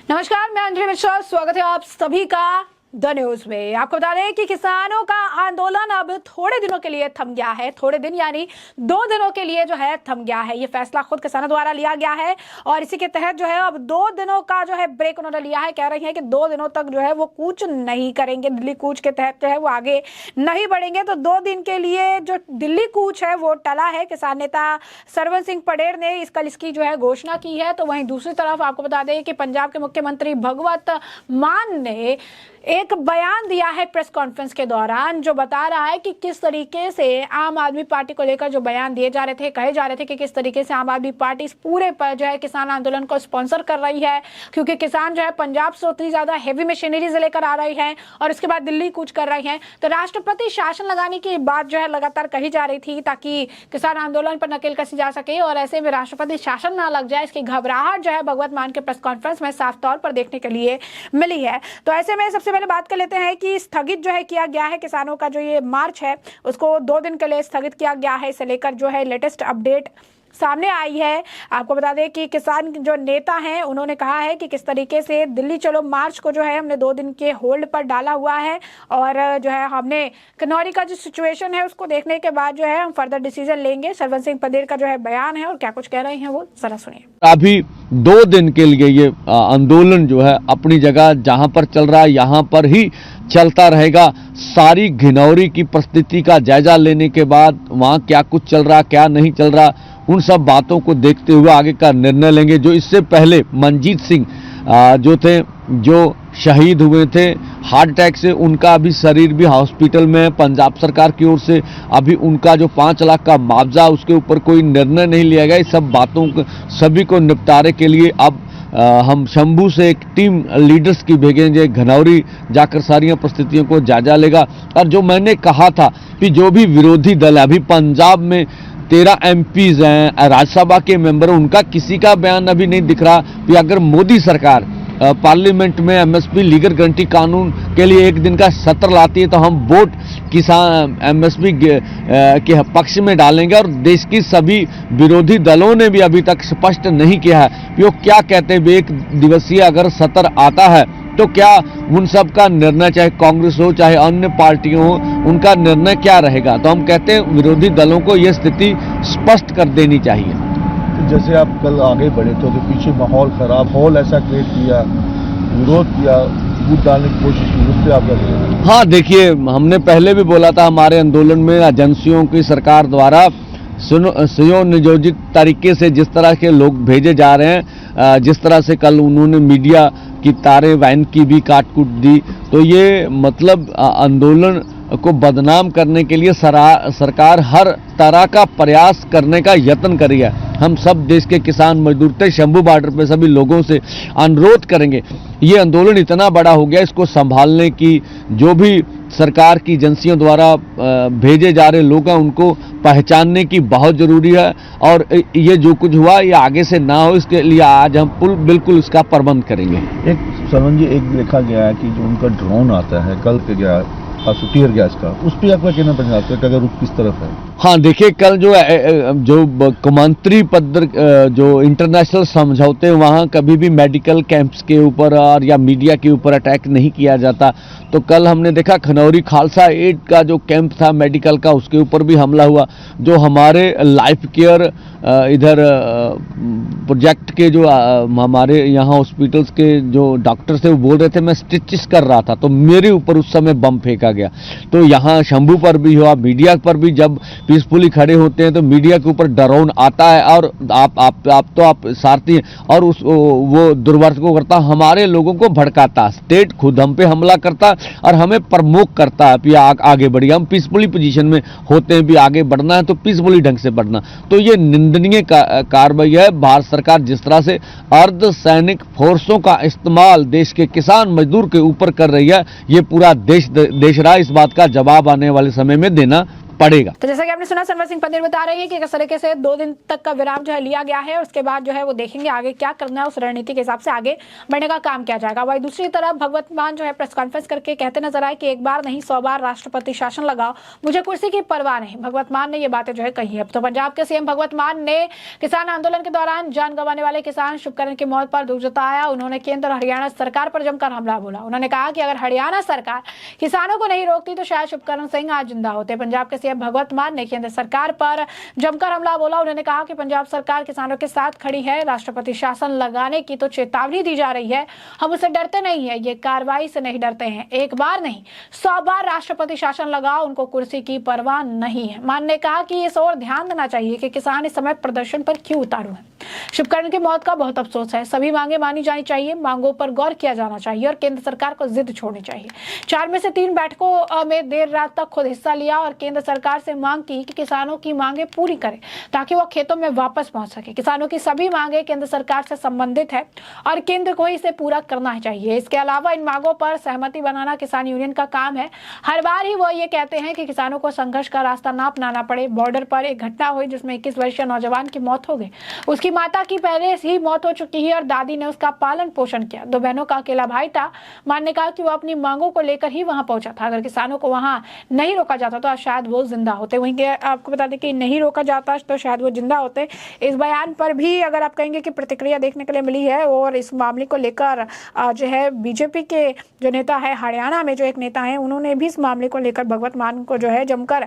नमस्कार, मैं अंजलि मिश्रा। स्वागत है आप सभी का द न्यूज में। आपको बता दें कि किसानों का आंदोलन अब थोड़े दिनों के लिए थम गया है। थोड़े दिन यानी 2 दिनों के लिए जो है थम गया है। ये फैसला खुद किसानों द्वारा लिया गया है और इसी के तहत जो है अब 2 दिनों का जो है ब्रेक उन्होंने लिया है। कह रही है कि 2 दिनों तक जो है वो कूच नहीं करेंगे। दिल्ली कूच के तहत जो है वो आगे नहीं बढ़ेंगे। तो 2 दिन के लिए जो दिल्ली कूच है वो टला है। किसान नेता सरवन सिंह पटेल ने इसकी जो है घोषणा की है। तो वहीं दूसरी तरफ आपको बता दें कि पंजाब के मुख्यमंत्री भगवंत मान ने एक बयान दिया है प्रेस कॉन्फ्रेंस के दौरान, जो बता रहा है कि किस तरीके से आम आदमी पार्टी को लेकर जो बयान दिए जा रहे थे, कहे जा रहे थे कि किस तरीके से आम आदमी पार्टी इस पूरे पर जो है किसान आंदोलन को स्पॉन्सर कर रही है, क्योंकि किसान जो है पंजाब से उतनी ज्यादा हेवी मशीनरीज लेकर आ रही है और उसके बाद दिल्ली कूच कर रही है। तो राष्ट्रपति शासन लगाने की बात जो है लगातार कही जा रही थी ताकि किसान आंदोलन पर नकेल कसी जा सके और ऐसे में राष्ट्रपति शासन ना लग जाए, इसकी घबराहट जो है भगवंत मान के प्रेस कॉन्फ्रेंस में साफ तौर पर देखने के लिए मिली है। तो ऐसे में सबसे पहले बात कर लेते हैं कि स्थगित जो है किया गया है किसानों का जो ये मार्च है उसको 2 दिन के लिए स्थगित किया गया है। इसे लेकर जो है लेटेस्ट अपडेट सामने आई है। आपको बता दें कि किसान जो नेता हैं उन्होंने कहा है कि किस तरीके से दिल्ली चलो मार्च को जो है हमने 2 दिन के होल्ड पर डाला हुआ है और जो है हमने किन्नौरी का जो सिचुएशन है उसको देखने के बाद जो है हम फर्दर डिसीजन लेंगे। सरवन सिंह पटेल का जो है बयान है और क्या कुछ कह रहे हैं वो जरा सुनिए। अभी 2 दिन के लिए ये आंदोलन जो है अपनी जगह जहां पर चल रहा है यहाँ पर ही चलता रहेगा। सारी घिनौरी की परिस्थिति का जायजा लेने के बाद वहाँ क्या कुछ चल रहा क्या नहीं चल रहा उन सब बातों को देखते हुए आगे का निर्णय लेंगे। जो इससे पहले मनजीत सिंह जो थे, जो शहीद हुए थे हार्ट अटैक से, उनका अभी शरीर भी हॉस्पिटल में है। पंजाब सरकार की ओर से अभी उनका जो 5 लाख का मुआवजा उसके ऊपर कोई निर्णय नहीं लिया गया। इस सब बातों को सभी को निपटारे के लिए अब हम शंभू से एक टीम लीडर्स की भेजेंगे। घनौरी जाकर सारी परिस्थितियों को जायजा लेगा। और जो मैंने कहा था कि जो भी विरोधी दल है, अभी पंजाब में 13 MPs हैं, राज्यसभा के मेंबर, उनका किसी का बयान अभी नहीं दिख रहा कि अगर मोदी सरकार पार्लियामेंट में MSP लीगल गारंटी कानून के लिए एक दिन का सत्र लाती है तो हम वोट किसान MSP के पक्ष में डालेंगे। और देश की सभी विरोधी दलों ने भी अभी तक स्पष्ट नहीं किया है कि वो क्या कहते हैं। एक दिवसीय अगर सत्र आता है तो क्या उन सब का निर्णय, चाहे कांग्रेस हो चाहे अन्य पार्टियों हो, उनका निर्णय क्या रहेगा। तो हम कहते हैं विरोधी दलों को यह स्थिति स्पष्ट कर देनी चाहिए। तो जैसे आप कल आगे बढ़े तो पीछे माहौल खराब, माहौल ऐसा क्रिएट किया, विरोध किया, वोट डालने की कोशिश की, उससे आप क्या? हाँ देखिए, हमने पहले भी बोला था हमारे आंदोलन में एजेंसियों की सरकार द्वारा सुनियोजित तरीके से जिस तरह के लोग भेजे जा रहे हैं, जिस तरह से कल उन्होंने मीडिया की तारे वैन की भी काट कूट दी, तो ये मतलब आंदोलन को बदनाम करने के लिए सरकार हर तरह का प्रयास करने का यत्न करी है। हम सब देश के किसान मजदूर थे, शंभू बॉर्डर पे सभी लोगों से अनुरोध करेंगे, ये आंदोलन इतना बड़ा हो गया, इसको संभालने की जो भी सरकार की एजेंसियों द्वारा भेजे जा रहे लोग हैं उनको पहचानने की बहुत जरूरी है। और ये जो कुछ हुआ ये आगे से ना हो, इसके लिए आज हम बिल्कुल इसका प्रबंध करेंगे। एक सरवन जी, एक देखा गया है कि जो उनका ड्रोन आता है कल के गया टीयर गैस का, उस पर आपका कहना पंजाब का अगर रुख किस तरफ है? हाँ देखिए, कल जो कौमांतरी पद जो इंटरनेशनल समझौते हैं वहाँ कभी भी मेडिकल कैंप्स के ऊपर और या मीडिया के ऊपर अटैक नहीं किया जाता। तो कल हमने देखा खनौरी खालसा एड का जो कैंप था मेडिकल का, उसके ऊपर भी हमला हुआ। जो हमारे लाइफ केयर इधर प्रोजेक्ट के जो हमारे यहाँ हॉस्पिटल्स के जो डॉक्टर थे वो बोल रहे थे मैं स्टिचेस कर रहा था, तो मेरे ऊपर उस समय बम फेंका गया। तो यहाँ शंभू पर भी हुआ, मीडिया पर भी जब पीसफुली खड़े होते हैं तो मीडिया के ऊपर ड्रोन आता है और आप सारथी हैं और वो दुर्वर्तन को करता, हमारे लोगों को भड़काता, स्टेट खुद हम पे हमला करता और हमें प्रमोट करता है कि आगे बढ़िए। हम पीसफुली पोजीशन में होते हैं, भी आगे बढ़ना है तो पीसफुली ढंग से बढ़ना। तो ये निंदनीय कार्रवाई है। भारत सरकार जिस तरह से अर्धसैनिक फोर्सों का इस्तेमाल देश के किसान मजदूर के ऊपर कर रही है, ये पूरा देश रहा। इस बात का जवाब आने वाले समय में देना पड़ेगा। तो जैसा कि आपने सुना, सरवर सिंह पंडित बता रहे हैं कि किस तरीके से 2 दिन तक का विराम जो है लिया गया है। उसके बाद जो है वो देखेंगे आगे क्या करना है, उस रणनीति के हिसाब से आगे बढ़ने का काम किया जाएगा। वही दूसरी तरफ भगवत मान जो है प्रेस कॉन्फ्रेंस करके कहते नजर आए कि एक बार नहीं 100 बार राष्ट्रपति शासन लगाओ, मुझे कुर्सी की परवाह नहीं। भगवत मान ने ये बातें जो है कही है। तो पंजाब के सीएम भगवत मान ने किसान आंदोलन के दौरान जान गंवाने वाले किसान शुभकरण की मौत पर दुख जताया। उन्होंने केंद्र और हरियाणा सरकार पर जमकर हमला बोला। उन्होंने कहा कि अगर हरियाणा सरकार किसानों को नहीं रोकती तो शायद शुभकरण सिंह आज जिंदा होते। पंजाब के सीएम भगवत मान ने केंद्र सरकार पर जमकर हमला बोला। उन्होंने कहा कि पंजाब सरकार किसानों के साथ खड़ी है, राष्ट्रपति शासन लगाने की तो चेतावनी दी जा रही है, हम उससे डरते नहीं है, ये कार्रवाई से नहीं डरते हैं। एक बार नहीं 100 बार राष्ट्रपति शासन लगाओ, उनको कुर्सी की परवाह नहीं है। मान ने कहा कि इस ओर ध्यान देना चाहिए कि किसान इस समय प्रदर्शन पर क्यों उतारू है। शुभकरण की मौत का बहुत अफसोस है, सभी मांगे मानी जानी चाहिए, मांगों पर गौर किया जाना चाहिए और केंद्र सरकार को जिद छोड़नी चाहिए। 4 में से 3 बैठकों में देर रात तक खुद हिस्सा लिया और केंद्र सरकार से मांग की कि किसानों की मांगे पूरी करे ताकि वो खेतों में वापस पहुंच सके। किसानों की सभी मांगे केंद्र सरकार से संबंधित है और केंद्र को इसे पूरा करना चाहिए। इसके अलावा इन मांगों पर सहमति बनाना किसान यूनियन का काम है। हर बार ही वो ये कहते हैं कि किसानों को संघर्ष का रास्ता ना अपनाना पड़े। बॉर्डर पर एक घटना हुई जिसमें 21 वर्षीय नौजवान की मौत हो गई। उसकी माता की पहले से ही मौत हो चुकी है और दादी ने उसका पालन पोषण किया। 2 बहनों का अकेला भाई था। मान ने कहा कि वो अपनी मांगों को लेकर ही वहां पहुंचा था। अगर किसानों को वहां नहीं रोका जाता तो शायद वो जिंदा होते। वहीं आपको बता दें कि नहीं रोका जाता तो शायद वो जिंदा होते। इस बयान पर भी अगर आप कहेंगे कि प्रतिक्रिया देखने के लिए मिली है और इस मामले को लेकर जो है बीजेपी के जो नेता है हरियाणा में जो एक नेता है उन्होंने भी इस मामले को लेकर भगवत मान को जो है जमकर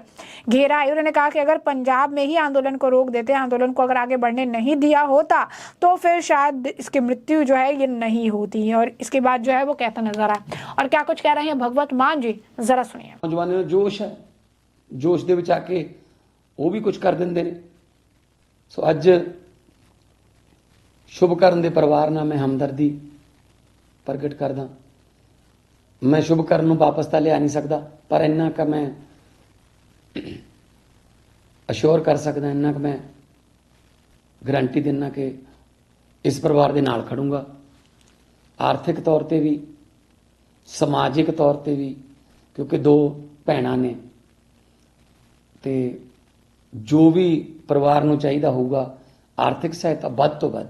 घेरा है। उन्होंने कहा कि अगर पंजाब में ही आंदोलन को रोक देते, आंदोलन को अगर आगे बढ़ने नहीं दिया होता तो फिर शायद इसकी मृत्यु जो है ये नहीं होती। और इसके बाद जो है वो कहता नजर आया। और क्या कुछ कह रहे हैं भगवत मान जी, जरा सुनिए। नौजवानों में जोश है, जोश ਦੇ ਵਿੱਚ ਆ ਕੇ ਉਹ ਵੀ ਕੁਝ ਕਰ ਦਿੰਦੇ ਨੇ। ਸੋ ਅੱਜ ਸ਼ੁਭਕਰਨ ਦੇ ਪਰਿਵਾਰ ਨਾਲ ਮੈਂ ਹਮਦਰਦੀ ਪ੍ਰਗਟ ਕਰਦਾ। ਮੈਂ ਸ਼ੁਭਕਰਨ ਨੂੰ ਵਾਪਸ ਤਾਂ ਲਿਆ ਨਹੀਂ ਸਕਦਾ, ਪਰ ਇੰਨਾ ਕਿ ਮੈਂ ਅਸ਼ੋਰ ਕਰ ਸਕਦਾ, ਇੰਨਾ ਕਿ ਮੈਂ ਗਰੰਟੀ ਦਿੰਦਾ ਕਿ ਇਸ ਪਰਿਵਾਰ ਦੇ ਨਾਲ ਖੜੂੰਗਾ। ਆਰਥਿਕ ਤੌਰ ਤੇ ਵੀ, ਸਮਾਜਿਕ ਤੌਰ ਤੇ ਵੀ, ਕਿਉਂਕਿ 2 ਭੈਣਾਂ ਨੇ ਤੇ ਜੋ ਵੀ ਪਰਿਵਾਰ ਨੂੰ ਚਾਹੀਦਾ ਹੋਊਗਾ ਆਰਥਿਕ ਸਹਾਇਤਾ ਵੱਧ ਤੋਂ ਵੱਧ,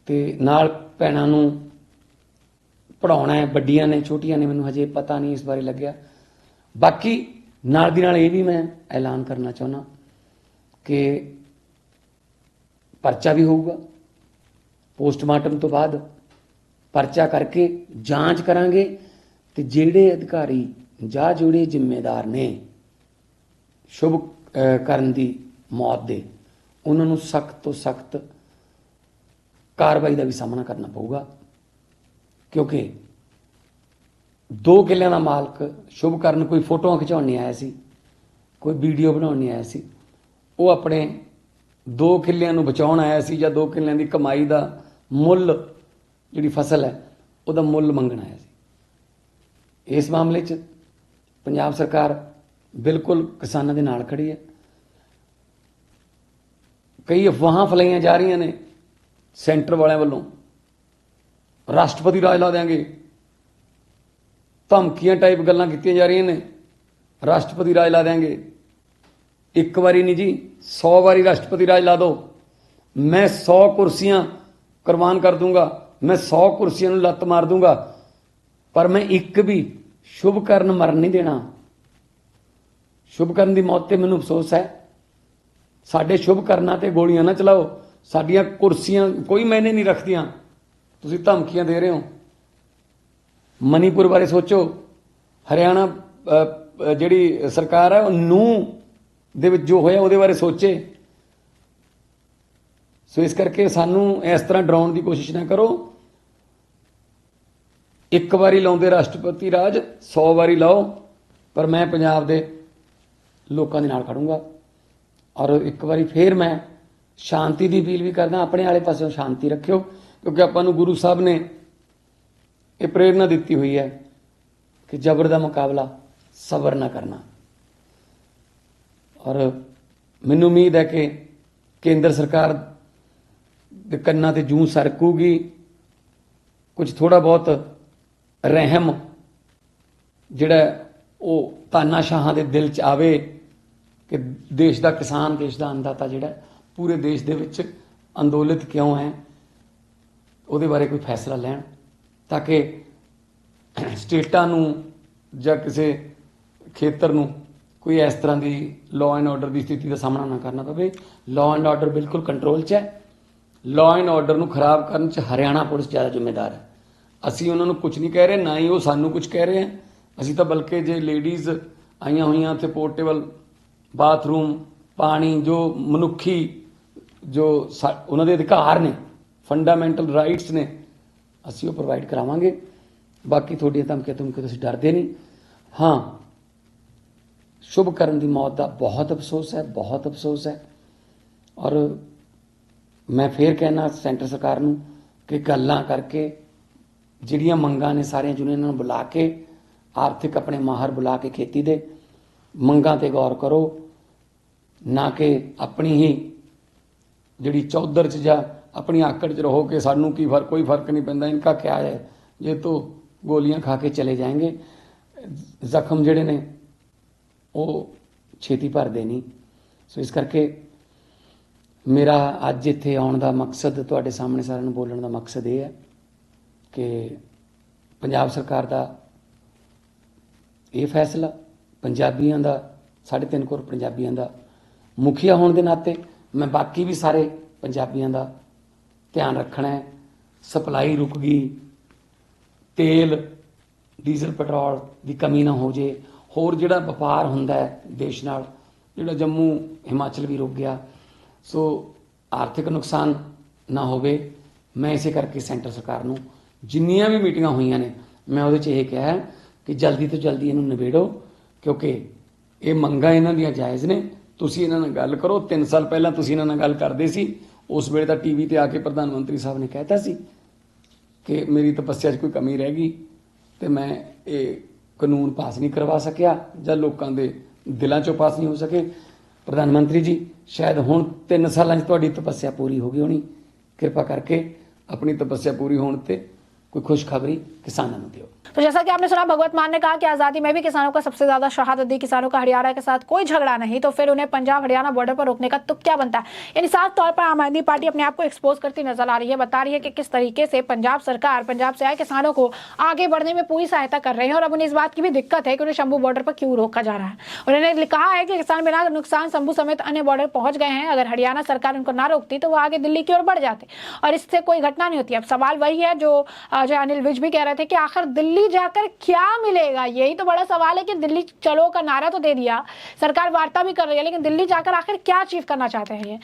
ਤੇ ਨਾਲ ਭੈਣਾਂ ਨੂੰ ਪੜਾਉਣਾ ਹੈ। ਵੱਡੀਆਂ ਨੇ ਛੋਟੀਆਂ ਨੇ ਮੈਨੂੰ ਹਜੇ ਪਤਾ ਨਹੀਂ ਇਸ ਬਾਰੇ ਲੱਗਿਆ। ਬਾਕੀ ਨਾਲ ਦੀ ਨਾਲ ਇਹ ਵੀ ਮੈਂ ਐਲਾਨ ਕਰਨਾ ਚਾਹੁੰਦਾ ਕਿ ਪਰਚਾ ਵੀ ਹੋਊਗਾ। ਪੋਸਟਮਾਰਟਮ ਤੋਂ ਬਾਅਦ ਪਰਚਾ ਕਰਕੇ ਜਾਂਚ ਕਰਾਂਗੇ ਤੇ ਜਿਹੜੇ ਅਧਿਕਾਰੀ ਜਾਂ ਜਿਹੜੇ ਜ਼ਿੰਮੇਦਾਰ ਨੇ ਸ਼ੁਭ ਕਰਨ ਦੀ ਮੌਤ ਦੇ, ਉਹਨਾਂ ਨੂੰ ਸਖਤ ਤੋਂ ਸਖਤ ਕਾਰਵਾਈ ਦਾ ਵੀ ਸਾਹਮਣਾ ਕਰਨਾ ਪਊਗਾ। ਕਿਉਂਕਿ 2 ਕਿੱਲਿਆਂ ਦਾ ਮਾਲਕ ਸ਼ੁਭ ਕਰਨ ਕੋਈ ਫੋਟੋਆਂ ਖਿਚਾਉਣ ਨਹੀਂ ਆਇਆ ਸੀ, ਕੋਈ ਵੀਡੀਓ ਬਣਾਉਣ ਨਹੀਂ ਆਇਆ ਸੀ। ਉਹ ਆਪਣੇ 2 ਕਿੱਲਿਆਂ ਨੂੰ ਬਚਾਉਣ ਆਇਆ ਸੀ ਜਾਂ 2 ਕਿੱਲਿਆਂ ਦੀ ਕਮਾਈ ਦਾ ਮੁੱਲ, ਜਿਹੜੀ ਫਸਲ ਹੈ ਉਹਦਾ ਮੁੱਲ ਮੰਗਣ ਆਇਆ ਸੀ। ਇਸ ਮਾਮਲੇ 'ਚ ਪੰਜਾਬ ਸਰਕਾਰ ਬਿਲਕੁਲ ਕਿਸਾਨਾਂ ਦੇ ਨਾਲ ਖੜੀ ਹੈ। ਕਈ ਅਫਵਾਹਾਂ ਫੈਲਾਈਆਂ ਜਾ ਰਹੀਆਂ ਨੇ ਸੈਂਟਰ ਵਾਲਿਆਂ ਵੱਲੋਂ, ਰਾਸ਼ਟਰਪਤੀ ਰਾਜ ਲਾ ਦੇਾਂਗੇ, ਧਮਕੀਆਂ ਟਾਈਪ ਗੱਲਾਂ ਕੀਤੀਆਂ ਜਾ ਰਹੀਆਂ ਨੇ, ਰਾਸ਼ਟਰਪਤੀ ਰਾਜ ਲਾ ਦੇਾਂਗੇ। ਇੱਕ ਵਾਰੀ ਨਹੀਂ ਜੀ, 100 ਵਾਰੀ ਰਾਸ਼ਟਰਪਤੀ ਰਾਜ ਲਾ ਦਿਓ, ਮੈਂ 100 ਕੁਰਸੀਆਂ ਕੁਰਬਾਨ ਕਰ ਦੂੰਗਾ, ਮੈਂ 100 ਕੁਰਸੀਆਂ ਨੂੰ ਲੱਤ ਮਾਰ ਦੂੰਗਾ, ਪਰ ਮੈਂ ਇੱਕ ਵੀ ਸ਼ੁਭਕਰਨ ਮਰਨ ਨਹੀਂ ਦੇਣਾ। ਸ਼ੁਭਕਰਨ ਦੀ ਮੌਤ ਤੇ ਮੈਨੂੰ ਅਫਸੋਸ ਹੈ। ਸਾਡੇ ਸ਼ੁਭਕਰਨਾਂ ਤੇ ਗੋਲੀਆਂ ਨਾ ਚਲਾਓ, ਸਾਡੀਆਂ ਕੁਰਸੀਆਂ ਕੋਈ ਮਾਇਨੇ ਨਹੀਂ ਰੱਖਦੀਆਂ। ਤੁਸੀਂ ਧਮਕੀਆਂ ਦੇ ਰਹੇ ਹੋ। ਮਨੀਪੁਰ ਬਾਰੇ ਸੋਚੋ, ਹਰਿਆਣਾ ਜਿਹੜੀ ਸਰਕਾਰ ਹੈ ਉਹ ਨੂੰ ਦੇ ਵਿੱਚ ਜੋ ਹੋਇਆ ਉਹਦੇ ਬਾਰੇ ਸੋਚੇ। ਸੋ ਇਸ ਕਰਕੇ ਸਾਨੂੰ ਇਸ ਤਰ੍ਹਾਂ ਡਰਾਉਣ ਦੀ ਕੋਸ਼ਿਸ਼ ਨਾ ਕਰੋ। ਇੱਕ ਵਾਰੀ ਲਾਉਂਦੇ ਰਾਸ਼ਟਰਪਤੀ ਰਾਜ, 100 ਵਾਰੀ ਲਾਓ, ਪਰ ਮੈਂ ਪੰਜਾਬ ਦੇ ਲੋਕਾਂ ਦੇ ਨਾਲ ਖੜੂੰਗਾ। ਔਰ ਇੱਕ ਵਾਰੀ ਫੇਰ ਮੈਂ ਸ਼ਾਂਤੀ ਦੀ ਅਪੀਲ ਵੀ ਕਰਦਾ, ਆਪਣੇ ਵਾਲੇ ਪਾਸਿਓਂ ਸ਼ਾਂਤੀ ਰੱਖਿਓ, ਕਿਉਂਕਿ ਆਪਾਂ ਨੂੰ ਗੁਰੂ ਸਾਹਿਬ ਨੇ ਇਹ ਪ੍ਰੇਰਨਾ ਦਿੱਤੀ ਹੋਈ ਹੈ ਕਿ ਜ਼ਬਰ ਦਾ ਮੁਕਾਬਲਾ ਸਬਰ ਨਾ ਕਰਨਾ। ਔਰ ਮੈਨੂੰ ਉਮੀਦ ਹੈ ਕਿ ਕੇਂਦਰ ਸਰਕਾਰ ਦੇ ਕੰਨਾਂ ਤੇ ਜੂੰ ਸਰਕੂਗੀ। ਕੁਝ ਥੋੜਾ ਬਹੁਤ ਰਹਿਮ ਜਿਹੜਾ ਉਹ ਤਾਨਾਸ਼ਾਹਾਂ ਦੇ ਦਿਲ 'ਚ ਆਵੇ ਕਿ ਦੇਸ਼ ਦਾ ਕਿਸਾਨ, ਦੇਸ਼ ਦਾ ਅੰਨਦਾਤਾ ਜਿਹੜਾ ਪੂਰੇ ਦੇਸ਼ ਦੇ ਵਿੱਚ ਅੰਦੋਲਿਤ ਕਿਉਂ ਹੈ, ਉਹਦੇ ਬਾਰੇ ਕੋਈ ਫੈਸਲਾ ਲੈਣ ਤਾਂ ਕਿ ਸਟੇਟਾਂ ਨੂੰ ਜਾਂ ਕਿਸੇ ਖੇਤਰ ਨੂੰ ਕੋਈ ਇਸ ਤਰ੍ਹਾਂ ਦੀ ਲਾਅ ਐਂਡ ਆਰਡਰ ਦੀ ਸਥਿਤੀ ਦਾ ਸਾਹਮਣਾ ਨਾ ਕਰਨਾ ਪਵੇ। ਲਾਅ ਐਂਡ ਆਰਡਰ ਬਿਲਕੁਲ ਕੰਟਰੋਲ 'ਚ ਹੈ। ਲਾਅ ਐਂਡ ਆਰਡਰ ਨੂੰ ਖਰਾਬ ਕਰਨ 'ਚ ਹਰਿਆਣਾ ਪੁਲਿਸ ਜ਼ਿਆਦਾ ਜ਼ਿੰਮੇਦਾਰ ਹੈ। ਅਸੀਂ ਉਹਨਾਂ ਨੂੰ ਕੁਝ ਨਹੀਂ ਕਹਿ ਰਹੇ, ਨਾ ਹੀ ਉਹ ਸਾਨੂੰ ਕੁਝ ਕਹਿ ਰਹੇ ਹੈ। ਅਸੀਂ ਤਾਂ ਬਲਕਿ ਜੇ ਲੇਡੀਜ਼ ਆਈਆਂ ਹੋਈਆਂ ਉੱਥੇ ਪੋਰਟੇਬਲ ਬਾਥਰੂਮ, ਪਾਣੀ, ਜੋ ਮਨੁੱਖੀ ਜੋ ਉਹਨਾਂ ਦੇ ਅਧਿਕਾਰ ਨੇ, ਫੰਡਾਮੈਂਟਲ ਰਾਈਟਸ ਨੇ, ਅਸੀਂ ਉਹ ਪ੍ਰੋਵਾਈਡ ਕਰਾਵਾਂਗੇ। ਬਾਕੀ ਤੁਹਾਡੀਆਂ ਧਮਕੀਆਂ ਤੁਸੀਂ ਡਰਦੇ ਨਹੀਂ। ਹਾਂ, ਸ਼ੁਭਕਰਨ ਦੀ ਮੌਤ ਦਾ ਬਹੁਤ ਅਫਸੋਸ ਹੈ, ਬਹੁਤ ਅਫਸੋਸ ਹੈ। ਔਰ ਮੈਂ ਫੇਰ ਕਹਿਣਾ ਸੈਂਟਰ ਸਰਕਾਰ ਨੂੰ ਕਿ ਗੱਲਾਂ ਕਰਕੇ ਜਿਹੜੀਆਂ ਮੰਗਾਂ ਨੇ ਸਾਰੀਆਂ ਯੂਨੀਅਨਾਂ ਨੂੰ ਬੁਲਾ ਕੇ, ਆਰਥਿਕ ਆਪਣੇ ਮਾਹਰ ਬੁਲਾ ਕੇ ਖੇਤੀ ਦੇ ਮੰਗਾਂ ਤੇ ਗੌਰ ਕਰੋ, ਨਾ ਕਿ ਆਪਣੀ ਹੀ ਜਿਹੜੀ ਚੌਧਰ 'ਚ ਜਾਂ ਆਪਣੀ ਆਕੜ 'ਚ ਰਹੋ ਕਿ ਸਾਨੂੰ ਕੀ ਫਰਕ, ਕੋਈ ਫਰਕ ਨਹੀਂ ਪੈਂਦਾ, ਇਨਕਾ ਕਿਆ ਹੈ, ये तो गोलियां खा के चले जाएंगे। ਜ਼ਖਮ ਜਿਹੜੇ ਨੇ ਉਹ ਛੇਤੀ ਭਰਦੇ ਨਹੀਂ। ਸੋ ਇਸ ਕਰਕੇ ਮੇਰਾ ਅੱਜ ਇੱਥੇ ਆਉਣ ਦਾ ਮਕਸਦ, ਤੁਹਾਡੇ ਸਾਹਮਣੇ ਸਾਰਿਆਂ ਨੂੰ ਬੋਲਣ ਦਾ ਮਕਸਦ ਇਹ ਹੈ ਕਿ ਪੰਜਾਬ ਸਰਕਾਰ ਦਾ ਇਹ ਫੈਸਲਾ ਪੰਜਾਬੀਆਂ ਦਾ, 3.5 ਕਰੋੜ ਪੰਜਾਬੀਆਂ ਦਾ ਮੁਖੀਆ ਹੋਣ ਦੇ ਨਾਤੇ ਮੈਂ ਬਾਕੀ ਵੀ ਸਾਰੇ ਪੰਜਾਬੀਆਂ ਦਾ ਧਿਆਨ ਰੱਖਣਾ ਹੈ। ਸਪਲਾਈ ਰੁਕ ਗਈ, ਤੇਲ, ਡੀਜ਼ਲ, ਪੈਟਰੋਲ ਦੀ ਕਮੀ ਨਾ ਹੋ ਜੇ, ਹੋਰ ਜਿਹੜਾ ਵਪਾਰ ਹੁੰਦਾ ਹੈ ਦੇਸ਼ ਨਾਲ, ਜਿਹੜਾ ਜੰਮੂ ਹਿਮਾਚਲ ਵੀ ਰੁਕ ਗਿਆ, ਸੋ ਆਰਥਿਕ ਨੁਕਸਾਨ ਨਾ ਹੋਵੇ। ਮੈਂ ਇਸੇ ਕਰਕੇ ਸੈਂਟਰ ਸਰਕਾਰ ਨੂੰ ਜਿੰਨੀਆਂ ਵੀ ਮੀਟਿੰਗਾਂ ਹੋਈਆਂ ਨੇ ਮੈਂ ਉਹਦੇ 'ਚ ਇਹ ਕਿਹਾ ਹੈ ਕਿ ਜਲਦੀ ਤੋਂ ਜਲਦੀ ਇਹਨੂੰ ਨਿਬੇੜੋ, ਕਿਉਂਕਿ ਇਹ ਮੰਗਾਂ ਇਹਨਾਂ ਦੀਆਂ ਜਾਇਜ਼ ਨੇ। ਤੁਸੀਂ ਇਹਨਾਂ ਨਾਲ ਗੱਲ ਕਰੋ। 3 ਸਾਲ ਪਹਿਲਾਂ ਤੁਸੀਂ ਇਹਨਾਂ ਨਾਲ ਗੱਲ ਕਰਦੇ ਸੀ, ਉਸ ਵੇਲੇ ਤਾਂ ਟੀਵੀ ਤੇ ਆ ਕੇ ਪ੍ਰਧਾਨ ਮੰਤਰੀ ਸਾਹਿਬ ਨੇ ਕਹਿਤਾ ਸੀ ਕਿ ਮੇਰੀ ਤਪੱਸਿਆ 'ਚ ਕੋਈ ਕਮੀ ਰਹਿ ਗਈ ਤੇ ਮੈਂ ਇਹ ਕਾਨੂੰਨ ਪਾਸ ਨਹੀਂ ਕਰਵਾ ਸਕਿਆ ਜਾਂ ਲੋਕਾਂ ਦੇ ਦਿਲਾਂ 'ਚੋਂ ਪਾਸ ਨਹੀਂ ਹੋ ਸਕੇ। ਪ੍ਰਧਾਨ ਮੰਤਰੀ ਜੀ, ਸ਼ਾਇਦ ਹੁਣ 3 ਸਾਲਾਂ 'ਚ ਤੁਹਾਡੀ ਤਪੱਸਿਆ ਪੂਰੀ ਹੋ ਗਈ ਹੋਣੀ। ਕਿਰਪਾ ਕਰਕੇ ਆਪਣੀ ਤਪੱਸਿਆ पूरी होने पे कोई खुशखबरी किसानों को दियो। तो जैसा कि आपने सुना, भगवत मान ने कहा कि आजादी में भी किसानों का सबसे ज्यादा शहादत दी, किसानों का हरियाणा के साथ कोई झगड़ा नहीं, तो फिर उन्हें पंजाब हरियाणा बॉर्डर पर रोकने का तुक क्या बनता है। यानी साफ तौर पर आम आदमी पार्टी अपने आप को एक्सपोज करती नजर आ रही है, बता रही है कि किस तरीके से पंजाब सरकार पंजाब से आए किसानों को आगे बढ़ने में पूरी सहायता कर रही है। और अब उन्हें इस बात की भी दिक्कत है कि उन्हें शंभू बॉर्डर पर क्यों रोका जा रहा है। उन्होंने कहा है कि किसान बिना नुकसान शंभू समेत अन्य बॉर्डर पहुंच गए हैं। अगर हरियाणा सरकार उनको ना रोकती तो वो आगे दिल्ली की ओर बढ़ जाते और इससे कोई घटना नहीं होती। अब सवाल वही है जो अनिल विज भी कह रहे थे कि आखिर दिल्ली जाकर क्या मिलेगा। यही तो बड़ा सवाल है कि दिल्ली चलो का नारा तो दे दिया, सरकार वार्ता भी कर रही है, लेकिन दिल्ली जाकर आखिर क्या अचीव करना चाहते हैं ये।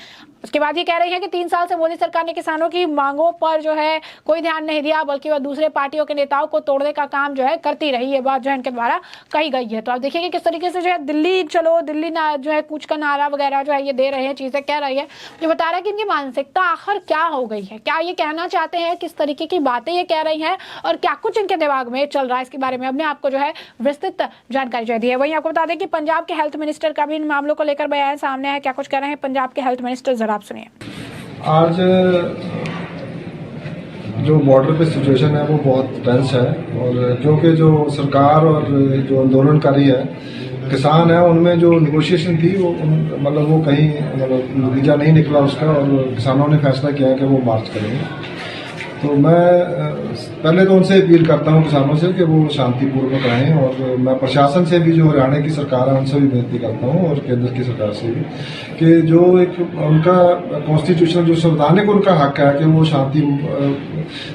उसके बाद ये कह रही है कि 3 साल से मोदी सरकार ने किसानों की मांगों पर जो है कोई ध्यान नहीं दिया, बल्कि वह दूसरे पार्टियों के नेताओं को तोड़ने का काम जो है करती रही। ये बात जो है इनके द्वारा कही गई है। तो आप देखिए कि किस तरीके से जो है दिल्ली चलो, दिल्ली ना जो है कूच का नारा वगैरह जो है ये दे रहे हैं, चीजें कह रही है, जो बता रहा है कि इनकी मानसिकता आखिर क्या हो गई है, क्या ये कहना चाहते हैं, किस तरीके की बातें ये कह रही हैं और क्या कुछ इनके दिमाग में चल रहा है, इसके बारे में हमने आपको जो है विस्तृत जानकारी जो दी है। वहीं आपको बता दें कि पंजाब के हेल्थ मिनिस्टर का भी इन मामलों को लेकर बयान सामने है। क्या कुछ कह रहे हैं पंजाब के हेल्थ मिनिस्टर, जरा आप सुनिए। आज जो बॉर्डर पे सिचुएशन है वो बहुत टेंस है, और क्योंकि जो सरकार और जो आंदोलनकारी है किसान है, उनमें जो निगोशिएशन थी वो मतलब वो कहीं मतलब नतीजा नहीं निकला उसका, और किसानों ने फैसला किया है कि वो मार्च करेंगे। तो मैं पहले तो उनसे अपील करता हूं किसानों से कि वो शांतिपूर्वक रहें, और मैं प्रशासन से भी जो हरियाणा की सरकार है उनसे भी विनती करता हूं, और केंद्र की सरकार से भी, कि जो एक उनका कॉन्स्टिट्यूशनल जो संवैधानिक उनका हक है कि वो शांति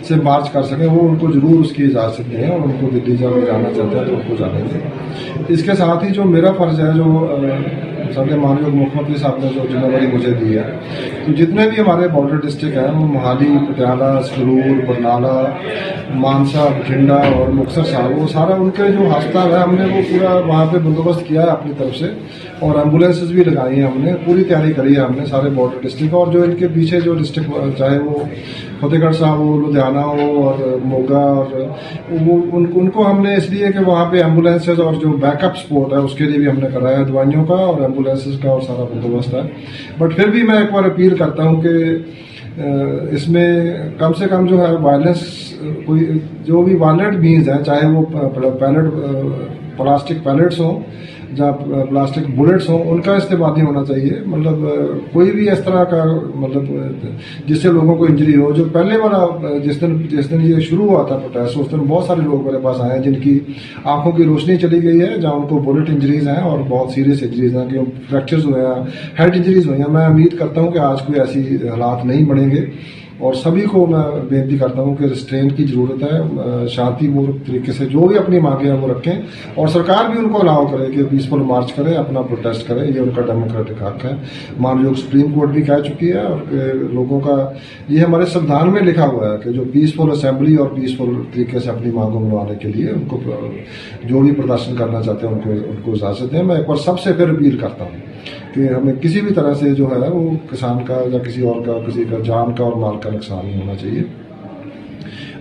से मार्च कर सकें, वो उनको जरूर उसकी इजाजत दें, और उनको दिल्ली जाना चाहते हैं तो उनको जाने दें। इसके साथ ही जो मेरा फर्ज है, जो सबके माननीय मुख्यमंत्री साहब ने जो जिम्मेदारी मुझे दी है, तो जितने भी हमारे बॉर्डर डिस्ट्रिक्ट हैं, वो मोहाली, पटियाला, संगरूर, बरनाला, मानसा, बठिंडा और मुक्तसर साहब, वो सारा उनके जो अस्पताल है हमने वो पूरा वहाँ पे बंदोबस्त किया है अपनी तरफ से, और एम्बुलेंसेज भी लगाई हैं हमने, पूरी तैयारी करी है हमने सारे बॉर्डर डिस्ट्रिक्ट। और जो इनके पीछे जो डिस्ट्रिक्ट, चाहे वो फतेहगढ़ साहब हो, लुधियाना हो और मोगा, और वो उनको हमने इसलिए कि वहाँ पे एम्बुलेंसेज और जो बैकअप सपोर्ट है उसके लिए भी हमने कराया है, दवाइयों का और एम्बुलेंसेज का और सारा बंदोबस्त है। बट फिर भी मैं एक बार अपील करता हूँ कि इसमें कम से कम जो है वायलेंस, कोई जो भी वायलेंट मीन्स है, चाहे वो पैलेट प्लास्टिक पैलेट्स हों, जहाँ प्लास्टिक बुलेट्स हों, उनका इस्तेमाल नहीं होना चाहिए। मतलब कोई भी इस तरह का मतलब जिससे लोगों को इंजरी हो। जो पहले वाला जिस दिन ये शुरू हुआ था प्रोटेस्ट, उस दिन बहुत सारे लोग मेरे पास आए जिनकी आंखों की रोशनी चली गई है, जहाँ उनको बुलेट इंजरीज हैं और बहुत सीरियस इंजरीज हैं, कि फ्रैक्चर्स हुए हैं, हेड इंजरीज हुई हैं। मैं उम्मीद करता हूँ कि आज कोई ऐसी हालात नहीं बढ़ेंगे और सभी को मैं बेनती करता हूं कि रिस्ट्रेन की जरूरत है। शांतिपूर्वक तरीके से जो भी अपनी मांगे हैं वो रखें और सरकार भी उनको अलाउ करे कि पीसफुल मार्च करें, अपना प्रोटेस्ट करें। ये उनका डेमोक्रेटिक हक है। माननीय सुप्रीम कोर्ट भी कह चुकी है और लोगों का ये हमारे संविधान में लिखा हुआ है कि जो पीसफुल असेंबली और पीसफुल तरीके से अपनी मांगों मनवाने के लिए उनको जो भी प्रदर्शन करना चाहते हैं उनको इजाजत दें। मैं एक बार सबसे फिर अपील करता हूँ कि हमें किसी भी तरह से जो है वो किसान का या किसी और का, किसी का जान का और माल का नुकसान नहीं होना चाहिए।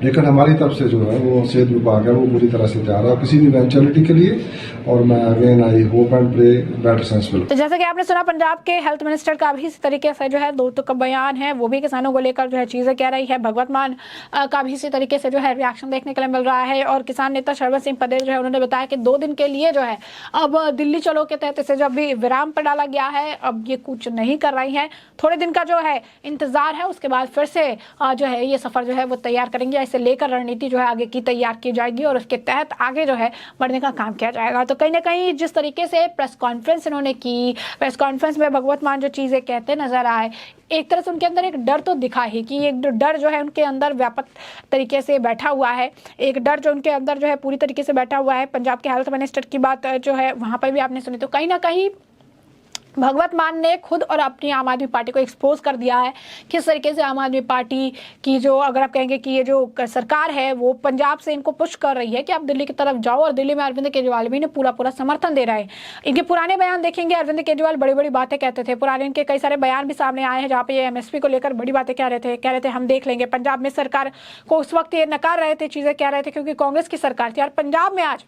लेकिन हमारी तरफ से जो है वो सेहत विभाग है वो पूरी तरह से तैयार है किसी भी इवेंचुअलिटी के लिए। और मैं again I hope and pray better sense will. तो जैसे कि आपने सुना, पंजाब के हेल्थ मिनिस्टर का भी इस तरीके से जो है दो तो बयान है, वो भी किसानों को लेकर जो है चीजें कह रही है। भगवत मान का भी इसी तरीके से जो है रिएक्शन देखने के लिए मिल रहा है। और किसान नेता शरवत सिंह पटेल जो है उन्होंने बताया कि 2 दिन के लिए जो है अब दिल्ली चलो के तहत इसे जब भी विराम पर डाला गया है, अब ये कुछ नहीं कर रही है, थोड़े दिन का जो है इंतजार है, उसके बाद फिर से जो है ये सफर जो है वो तैयार करेंगे। इसे लेकर रणनीति जो है आगे की तैयार की जाएगी और उसके तहत आगे जो है बढ़ने का काम किया जाएगा। तो कहीं ना कहीं जिस तरीके से प्रेस कॉन्फ्रेंस इन्होंने की, प्रेस कॉन्फ्रेंस में भगवत मान जो चीजें कहते नजर आए, एक तरह से उनके अंदर एक डर तो दिखा ही कि एक डर जो है उनके अंदर व्यापक तरीके से बैठा हुआ है। एक डर जो उनके अंदर जो है पूरी तरीके से बैठा हुआ है। पंजाब के हेल्थ मिनिस्टर की बात जो है वहां पर भी आपने सुनी, तो कहीं ना कहीं भगवत मान ने खुद और अपनी आम आदमी पार्टी को एक्सपोज कर दिया है किस तरीके से आम आदमी पार्टी की जो, अगर आप कहेंगे कि ये जो सरकार है वो पंजाब से इनको पुश कर रही है कि आप दिल्ली की तरफ जाओ, और दिल्ली में अरविंद केजरीवाल भी ने पूरा समर्थन दे रहा है। इनके पुराने बयान देखेंगे, अरविंद केजरीवाल बड़ी बड़ी बातें कहते थे। पुराने इनके कई सारे बयान भी सामने आए हैं जहाँ पे ये एमएसपी को लेकर बड़ी बातें कह रहे थे हम देख लेंगे। पंजाब में सरकार को उस वक्त ये नकार रहे थे, चीजें कह रहे थे क्योंकि कांग्रेस की सरकार थी, और पंजाब में आज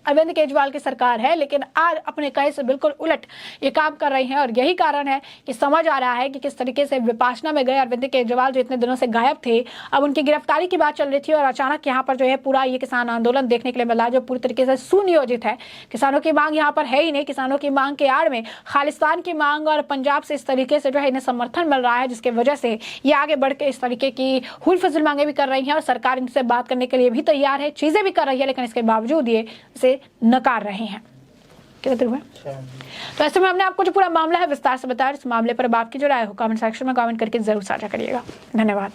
अरविंद केजरीवाल की सरकार है, लेकिन आज अपने कहे से बिल्कुल उलट ये काम कर रही हैं। और यही कारण है कि समझ आ रहा है कि किस तरीके से विपाशना में गए अरविंद केजरीवाल जो इतने दिनों से गायब थे। अब उनकी गिरफ्तारी की बात चल रही थी और अचानक यहाँ पर जो है पूरा ये किसान आंदोलन देखने के लिए मिला जो पूरी तरीके से सुनियोजित है। किसानों की मांग यहाँ पर है ही नहीं, किसानों की मांग के आड़ में खालिस्तान की मांग और पंजाब से इस तरीके से जो है इन्हें समर्थन मिल रहा है, जिसकी वजह से ये आगे बढ़ के इस तरीके की हुल फजुल मांगे भी कर रही हैं और सरकार इनसे बात करने के लिए भी तैयार है, चीजें भी कर रही है, लेकिन इसके बावजूद ये इसे नकार रहे हैं। क्या हुआ? तो ऐसे में हमने आपको जो पूरा मामला है विस्तार से बताया। इस मामले पर अब आपकी जो राय हो कमेंट सेक्शन में कमेंट करके जरूर साझा करिएगा। धन्यवाद।